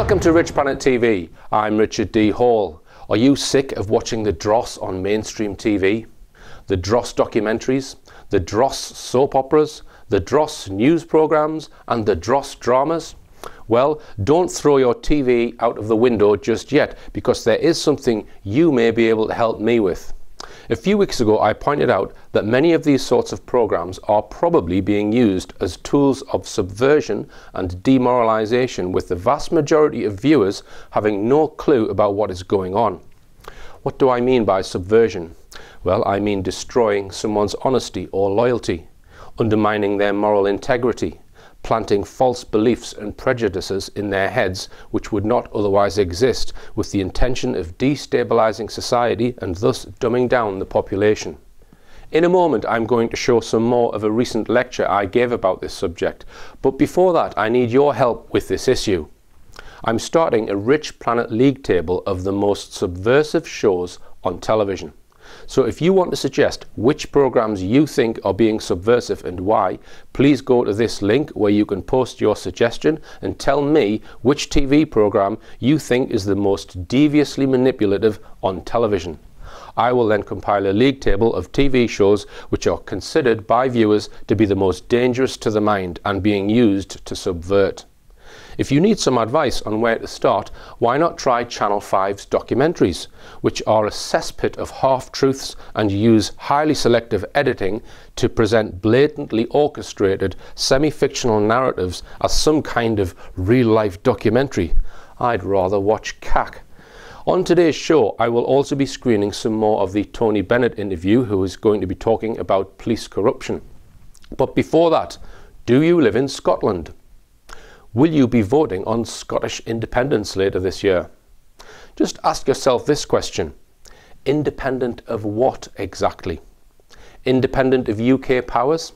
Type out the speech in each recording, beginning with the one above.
Welcome to Rich Planet TV. I'm Richard D. Hall. Are you sick of watching the dross on mainstream TV? The dross documentaries, the dross soap operas, the dross news programs and the dross dramas? Well, don't throw your TV out of the window just yet, because there is something you may be able to help me with. A few weeks ago I pointed out that many of these sorts of programs are probably being used as tools of subversion and demoralization, with the vast majority of viewers having no clue about what is going on. What do I mean by subversion? Well, I mean destroying someone's honesty or loyalty, undermining their moral integrity, planting false beliefs and prejudices in their heads which would not otherwise exist, with the intention of destabilizing society and thus dumbing down the population. In a moment I'm going to show some more of a recent lecture I gave about this subject, but before that I need your help with this issue. I'm starting a Rich Planet league table of the most subversive shows on television. So if you want to suggest which programs you think are being subversive and why, please go to this link where you can post your suggestion and tell me which TV program you think is the most deviously manipulative on television. I will then compile a league table of TV shows which are considered by viewers to be the most dangerous to the mind and being used to subvert. If you need some advice on where to start, why not try Channel 5's documentaries, which are a cesspit of half-truths and use highly selective editing to present blatantly orchestrated, semi-fictional narratives as some kind of real-life documentary. I'd rather watch CAC. On today's show, I will also be screening some more of the Tony Bennett interview, who is going to be talking about police corruption. But before that, do you live in Scotland? Will you be voting on Scottish independence later this year? Just ask yourself this question. Independent of what exactly? Independent of UK powers?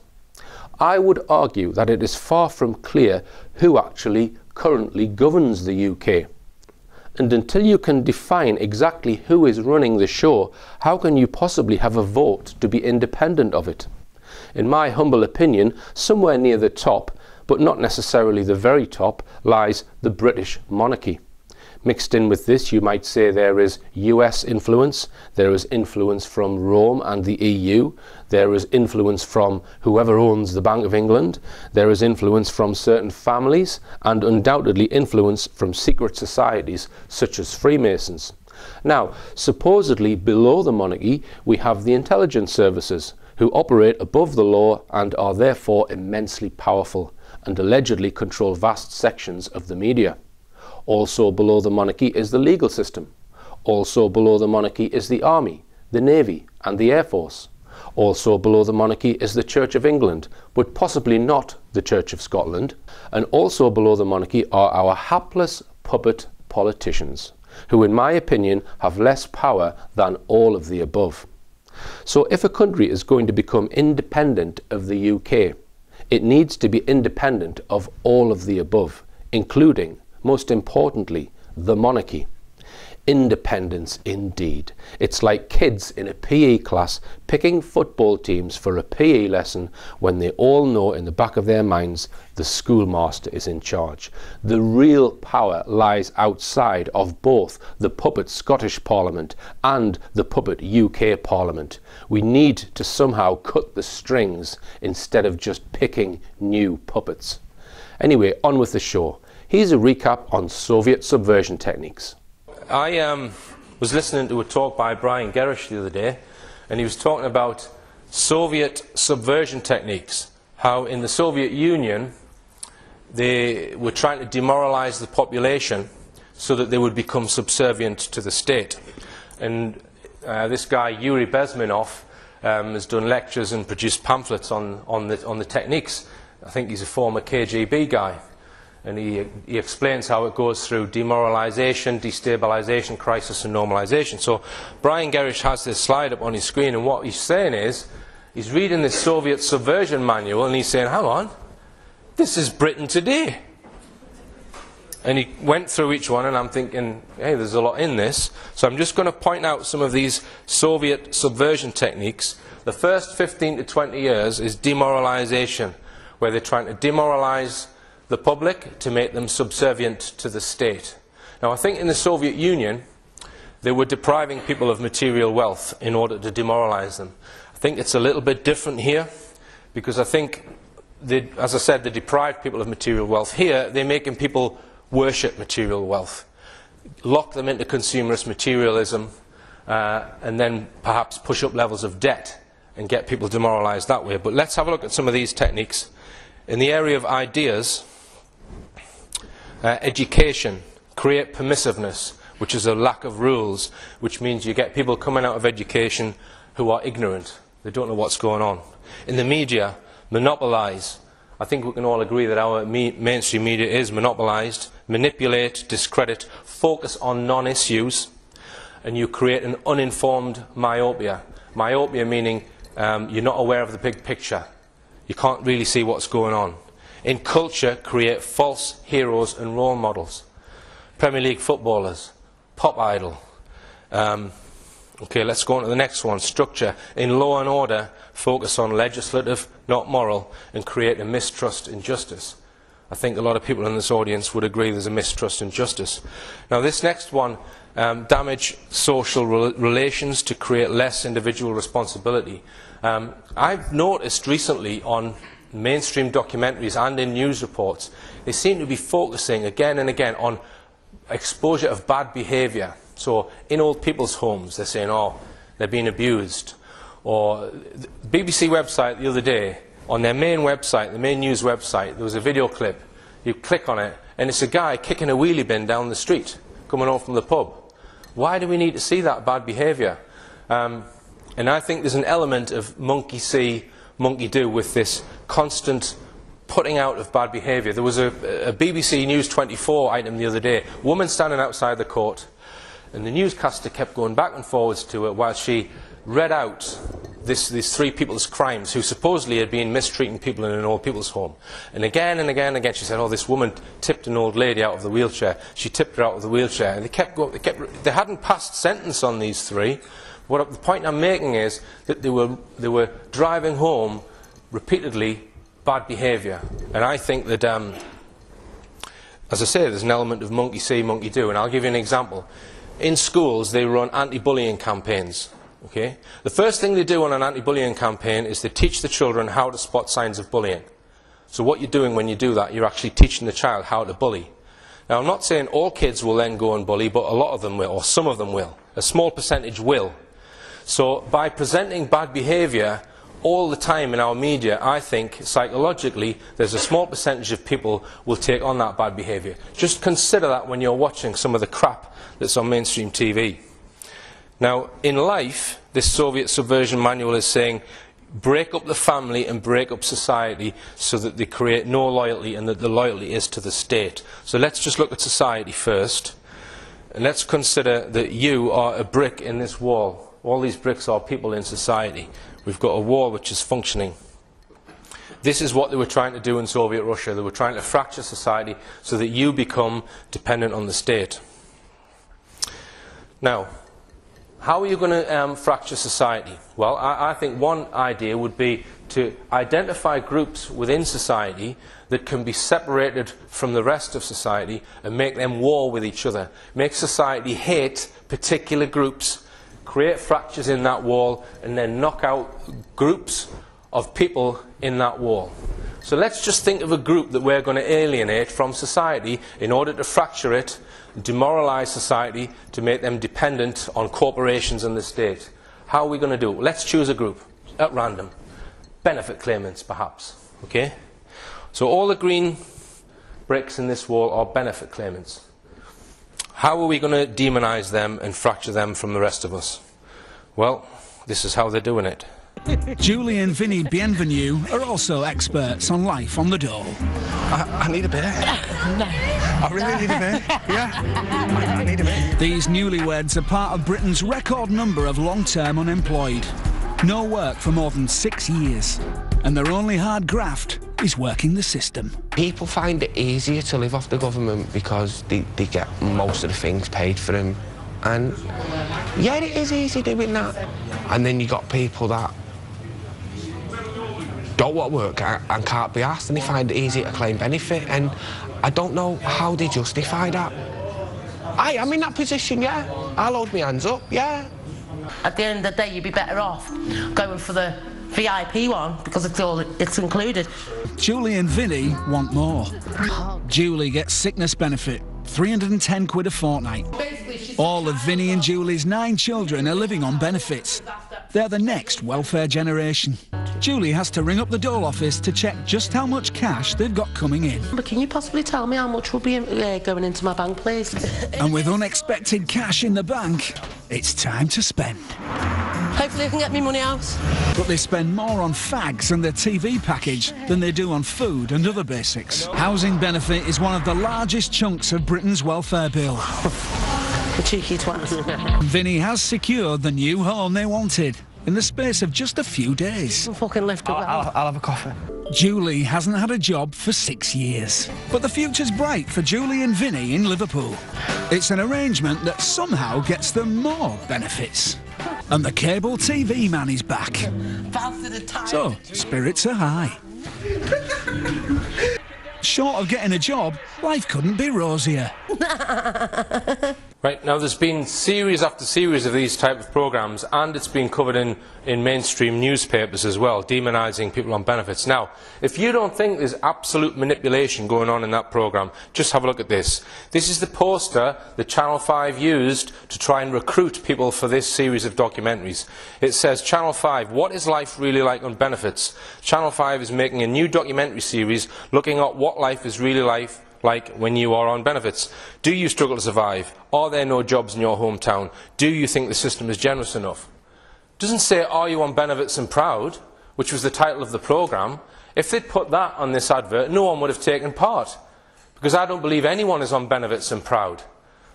I would argue that it is far from clear who actually currently governs the UK. And until you can define exactly who is running the show, how can you possibly have a vote to be independent of it? In my humble opinion, somewhere near the top, but not necessarily the very top, lies the British monarchy. Mixed in with this, you might say there is US influence, there is influence from Rome and the EU, there is influence from whoever owns the Bank of England, there is influence from certain families, and undoubtedly influence from secret societies such as Freemasons. Now, supposedly below the monarchy, we have the intelligence services, who operate above the law and are therefore immensely powerful, and allegedly control vast sections of the media. Also below the monarchy is the legal system. Also below the monarchy is the army, the navy and the air force. Also below the monarchy is the Church of England, but possibly not the Church of Scotland. And also below the monarchy are our hapless puppet politicians, who in my opinion have less power than all of the above. So if a country is going to become independent of the UK, it needs to be independent of all of the above, including, most importantly, the monarchy. Independence indeed. It's like kids in a PE class picking football teams for a PE lesson when they all know in the back of their minds the schoolmaster is in charge. The real power lies outside of both the puppet Scottish Parliament and the puppet UK Parliament. We need to somehow cut the strings instead of just picking new puppets. Anyway, on with the show. Here's a recap on Soviet subversion techniques. I was listening to a talk by Brian Gerrish the other day, and he was talking about Soviet subversion techniques, how in the Soviet Union they were trying to demoralize the population so that they would become subservient to the state. And this guy Yuri Bezmenov has done lectures and produced pamphlets on the techniques. I think he's a former KGB guy. And he explains how it goes through demoralization, destabilization, crisis and normalization. So Brian Gerrish has this slide up on his screen, and what he's saying is, he's reading this Soviet subversion manual and he's saying, hang on, this is Britain today. And he went through each one, and I'm thinking, hey, there's a lot in this. So I'm just going to point out some of these Soviet subversion techniques. The first 15 to 20 years is demoralization, where they're trying to demoralize the public to make them subservient to the state. Now I think in the Soviet Union they were depriving people of material wealth in order to demoralize them. I think it's a little bit different here, because I think, as I said, they deprived people of material wealth. Here they're making people worship material wealth, lock them into consumerist materialism, and then perhaps push up levels of debt and get people demoralized that way. But let's have a look at some of these techniques. In the area of ideas, education, create permissiveness, which is a lack of rules, which means you get people coming out of education who are ignorant. They don't know what's going on. In the media, monopolize. I think we can all agree that our mainstream media is monopolized. Manipulate, discredit, focus on non-issues, and you create an uninformed myopia. Myopia meaning you're not aware of the big picture. You can't really see what's going on. In culture, create false heroes and role models. Premier League footballers, pop idol. Okay, let's go on to the next one. Structure. In law and order, focus on legislative, not moral, and create a mistrust in justice. I think a lot of people in this audience would agree there's a mistrust in justice. Now this next one, damage social relations to create less individual responsibility. I've noticed recently on mainstream documentaries and in news reports, they seem to be focusing again and again on exposure of bad behaviour. So in old people's homes they're saying, oh, they're being abused. Or the BBC website the other day, on their main website, the main news website, there was a video clip. You click on it and it's a guy kicking a wheelie bin down the street coming home from the pub. Why do we need to see that bad behaviour? And I think there's an element of monkey see, monkey do with this constant putting out of bad behaviour. There was a BBC News 24 item the other day, woman standing outside the court, and the newscaster kept going back and forwards to it while she read out these three people's crimes who supposedly had been mistreating people in an old people's home. And again and again and again she said, oh, this woman tipped an old lady out of the wheelchair. She tipped her out of the wheelchair. And they kept going, they hadn't passed sentence on these three. The point I'm making is that they were driving home repeatedly bad behaviour. And I think that, as I say, there's an element of monkey see, monkey do. And I'll give you an example. In schools, they run anti-bullying campaigns. Okay? The first thing they do on an anti-bullying campaign is they teach the children how to spot signs of bullying. So what you're doing when you do that, you're actually teaching the child how to bully. Now, I'm not saying all kids will then go and bully, but a lot of them will, or some of them will. A small percentage will. So by presenting bad behaviour all the time in our media, I think psychologically there's a small percentage of people will take on that bad behaviour. Just consider that when you're watching some of the crap that's on mainstream TV. Now, in life, this Soviet subversion manual is saying break up the family and break up society so that they create no loyalty and that the loyalty is to the state. So let's just look at society first. And let's consider that you are a brick in this wall. All these bricks are people in society. We've got a wall which is functioning. This is what they were trying to do in Soviet Russia. They were trying to fracture society so that you become dependent on the state. Now, how are you going to fracture society? Well, I think one idea would be to identify groups within society that can be separated from the rest of society and make them war with each other. Make society hate particular groups, create fractures in that wall, and then knock out groups of people in that wall. So let's just think of a group that we're going to alienate from society in order to fracture it, demoralize society, to make them dependent on corporations and the state. How are we going to do it? Let's choose a group at random. Benefit claimants, perhaps. Okay? So all the green bricks in this wall are benefit claimants. How are we going to demonize them and fracture them from the rest of us? Well, this is how they're doing it. Julie and Vinny Bienvenue are also experts on life on the dole. I need a bit. No. I really need a bit. Yeah. I need a bit. These newlyweds are part of Britain's record number of long-term unemployed. No work for more than 6 years. And their only hard graft is working the system. People find it easier to live off the government because they get most of the things paid for them. And yeah, it is easy doing that. And then you got people that don't want to work and can't be asked, and they find it easy to claim benefit. And I don't know how they justify that. I am in that position, yeah. I'll hold my hands up, yeah. At the end of the day, you'd be better off going for the VIP one because it's included. Julie and Vinny want more. Julie gets sickness benefit, 310 quid a fortnight. All of Vinny and Julie's 9 children are living on benefits. They're the next welfare generation. Julie has to ring up the dole office to check just how much cash they've got coming in. But can you possibly tell me how much will be going into my bank, please? And with unexpected cash in the bank, it's time to spend. Hopefully I can get me money out. But they spend more on fags and their TV package than they do on food and other basics. Housing benefit is one of the largest chunks of Britain's welfare bill. The cheeky twat. Vinny has secured the new home they wanted in the space of just a few days. I'm fucking left it well. I'll have a coffee. Julie hasn't had a job for 6 years. But the future's bright for Julie and Vinny in Liverpool. It's an arrangement that somehow gets them more benefits. And the cable TV man is back. So, spirits are high. Short of getting a job, life couldn't be rosier. Right, now there's been series after series of these type of programmes, and it's been covered in mainstream newspapers as well, demonising people on benefits. Now, if you don't think there's absolute manipulation going on in that programme, just have a look at this. This is the poster that Channel 5 used to try and recruit people for this series of documentaries. It says, Channel 5, what is life really like on benefits? Channel 5 is making a new documentary series looking at what life is really like when you are on benefits. Do you struggle to survive? Are there no jobs in your hometown? Do you think the system is generous enough? It doesn't say, are you on benefits and proud, which was the title of the programme. If they'd put that on this advert, no one would have taken part, because I don't believe anyone is on benefits and proud.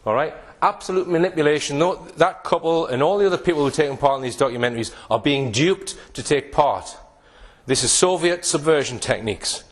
All right? Absolute manipulation. That couple and all the other people who are taking part in these documentaries are being duped to take part. This is Soviet subversion techniques.